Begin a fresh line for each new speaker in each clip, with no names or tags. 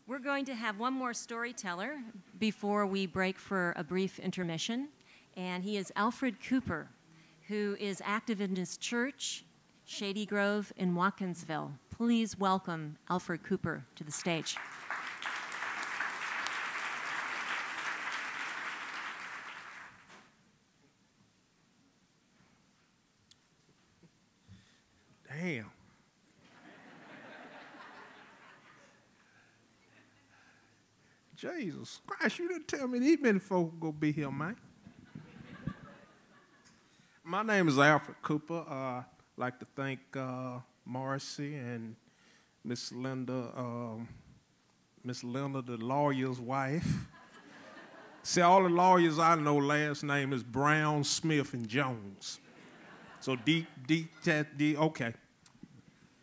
We're going to have one more storyteller before we break for a brief intermission, and he is Alfred Cooper, who is active in his church, Shady Grove in Watkinsville. Please welcome Alfred Cooper to the stage.
Damn. Jesus Christ, you didn't tell me these many folks gonna be here, man. My name is Alfred Cooper. I'd like to thank Marcy and Miss Linda, the lawyer's wife. See, all the lawyers I know, last name is Brown, Smith, and Jones. So D, okay.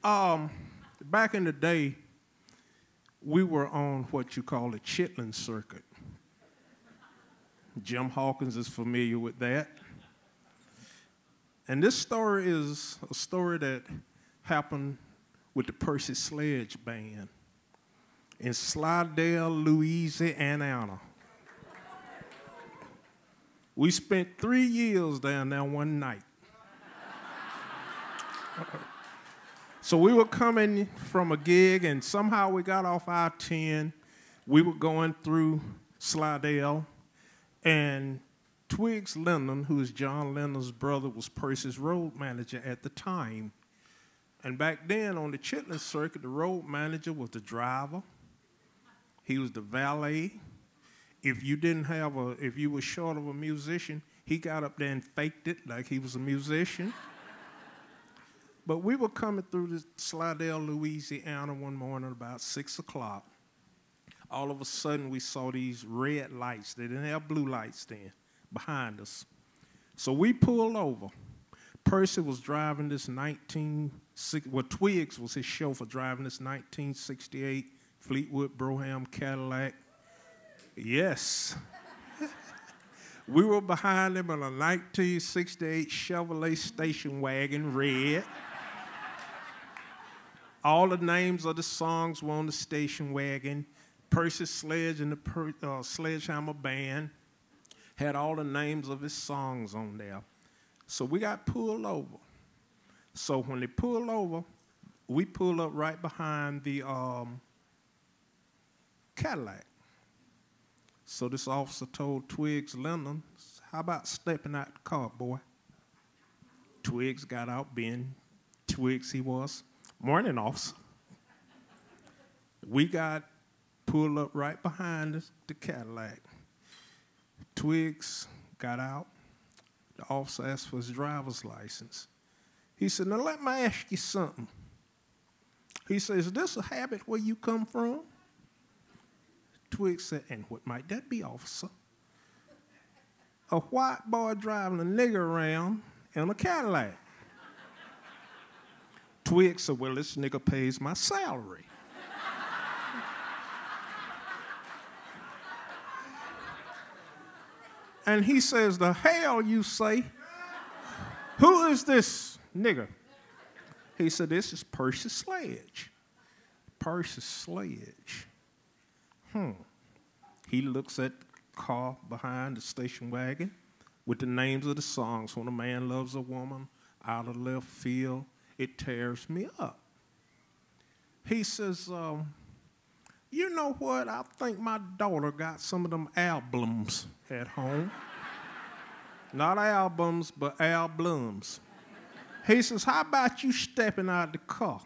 Back in the day, we were on what you call the Chitlin Circuit. Jim Hawkins is familiar with that. And this story is a story that happened with the Percy Sledge band in Slidell, Louisiana. We spent 3 years down there one night. So we were coming from a gig, and somehow we got off I-10. We were going through Slidell, and Twiggs Lennon, who is John Lennon's brother, was Percy's road manager at the time. And back then on the Chitlin Circuit, the road manager was the driver. He was the valet. If you were short of a musician, he got up there and faked it like he was a musician. But we were coming through the Slidell, Louisiana one morning about 6 o'clock. All of a sudden, we saw these red lights. They didn't have blue lights then behind us. So we pulled over. Percy was driving this Twiggs was his chauffeur, driving this 1968 Fleetwood Brougham Cadillac. Yes. We were behind him in a 1968 Chevrolet station wagon, red. All the names of the songs were on the station wagon. Percy Sledge and the Sledgehammer Band had all the names of his songs on there. So we got pulled over. So when they pulled over, we pulled up right behind the Cadillac. So this officer told Twiggs Lennon, how about stepping out the car, boy? Twiggs got out, being Twiggs he was. Morning, officer. We got pulled up right behind the Cadillac. Twiggs got out. The officer asked for his driver's license. He said, now let me ask you something. He says, is this a habit where you come from? Twiggs said, and what might that be, officer? A white boy driving a nigger around in a Cadillac. Twiggs said, well, this nigga pays my salary. And he says, the hell you say? Who is this nigger? He said, this is Percy Sledge. Percy Sledge. He looks at the car behind the station wagon with the names of the songs. When a man loves a woman, Out of Left Field, It Tears Me Up. He says, you know what? I think my daughter got some of them albums at home. Not albums, but albums. He says, how about you stepping out of the car?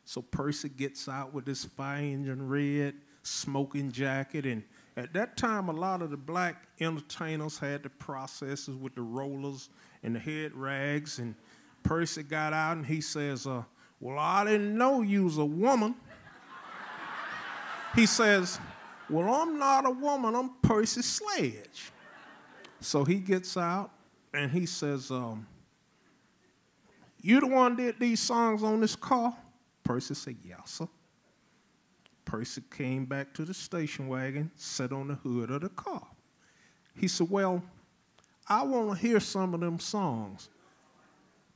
So Percy gets out with his fire-engine red smoking jacket, and at that time, a lot of the black entertainers had the processors with the rollers and the head rags, and Percy got out and he says, well, I didn't know you was a woman. He says, well, I'm not a woman, I'm Percy Sledge. So he gets out and he says, you the one that did these songs on this car? Percy said, yes, sir. Percy came back to the station wagon, sat on the hood of the car. He said, well, I want to hear some of them songs.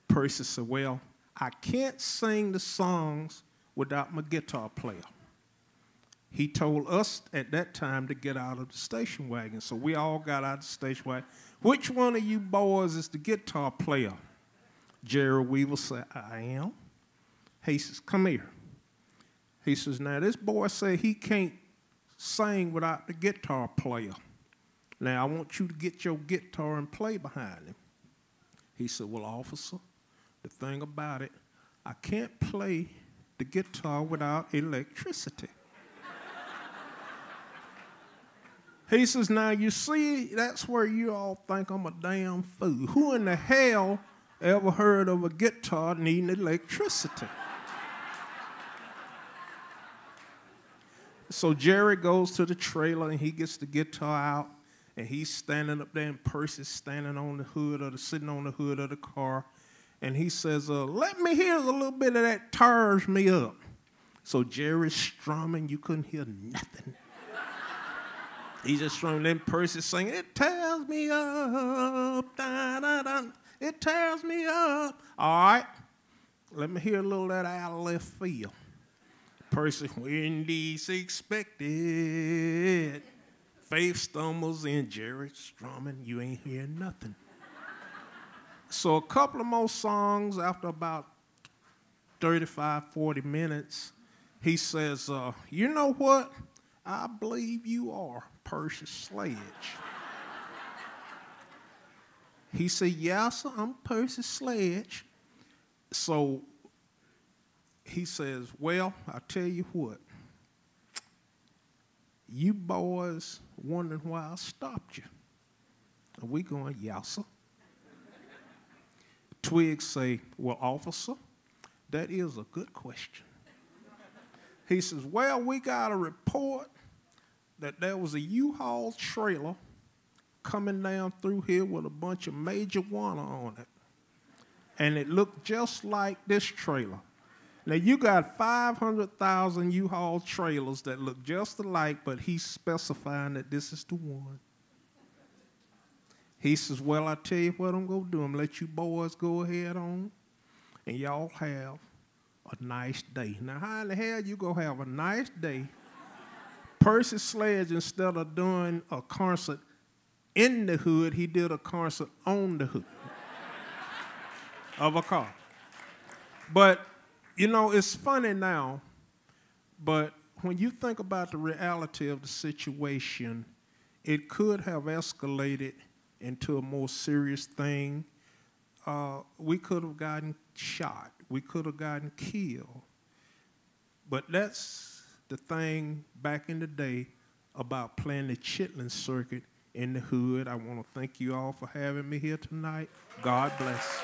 Percy said, well, I can't sing the songs without my guitar player. he told us at that time to get out of the station wagon. So we all got out of the station wagon. Which one of you boys is the guitar player? Jerry Weaver said, I am. He says, come here. He says, now this boy said he can't sing without the guitar player. Now I want you to get your guitar and play behind him. He said, well, officer, the thing about it, I can't play the guitar without electricity. He says, now you see, that's where you all think I'm a damn fool. Who in the hell ever heard of a guitar needing electricity? So Jerry goes to the trailer and he gets the guitar out and he's standing up there and Percy's standing on the hood or sitting on the hood of the car. And he says, let me hear a little bit of that Tears Me Up. So Jerry's strumming, you couldn't hear nothing. He's just strumming, then Percy's singing, it tears me up, da, da, da. It tears me up. All right, let me hear a little of that out of left field. Percy, when least expected, faith stumbles in, Jerry strumming, you ain't hearing nothing. So a couple of more songs after about 35, 40 minutes, he says, you know what? I believe you are Percy Sledge. He said, yeah, sir, I'm Percy Sledge. So he says, well, I tell you what. You boys wondering why I stopped you. And we going, yeah, sir. Twigs say, well, officer, that is a good question. He says, well, we got a report that there was a U-Haul trailer coming down through here with a bunch of marijuana on it. And it looked just like this trailer. Now, you got 500,000 U-Haul trailers that look just alike, but he's specifying that this is the one. He says, well, I tell you what I'm going to do. I'm going to let you boys go ahead on, and y'all have a nice day. Now, how in the hell you going to have a nice day? Percy Sledge, instead of doing a concert in the hood, he did a concert on the hood of a car. But, you know, it's funny now, but when you think about the reality of the situation, it could have escalated into a more serious thing. We could have gotten shot. We could have gotten killed. But that's the thing back in the day about playing the Chitlin Circuit in the hood. I want to thank you all for having me here tonight. God bless.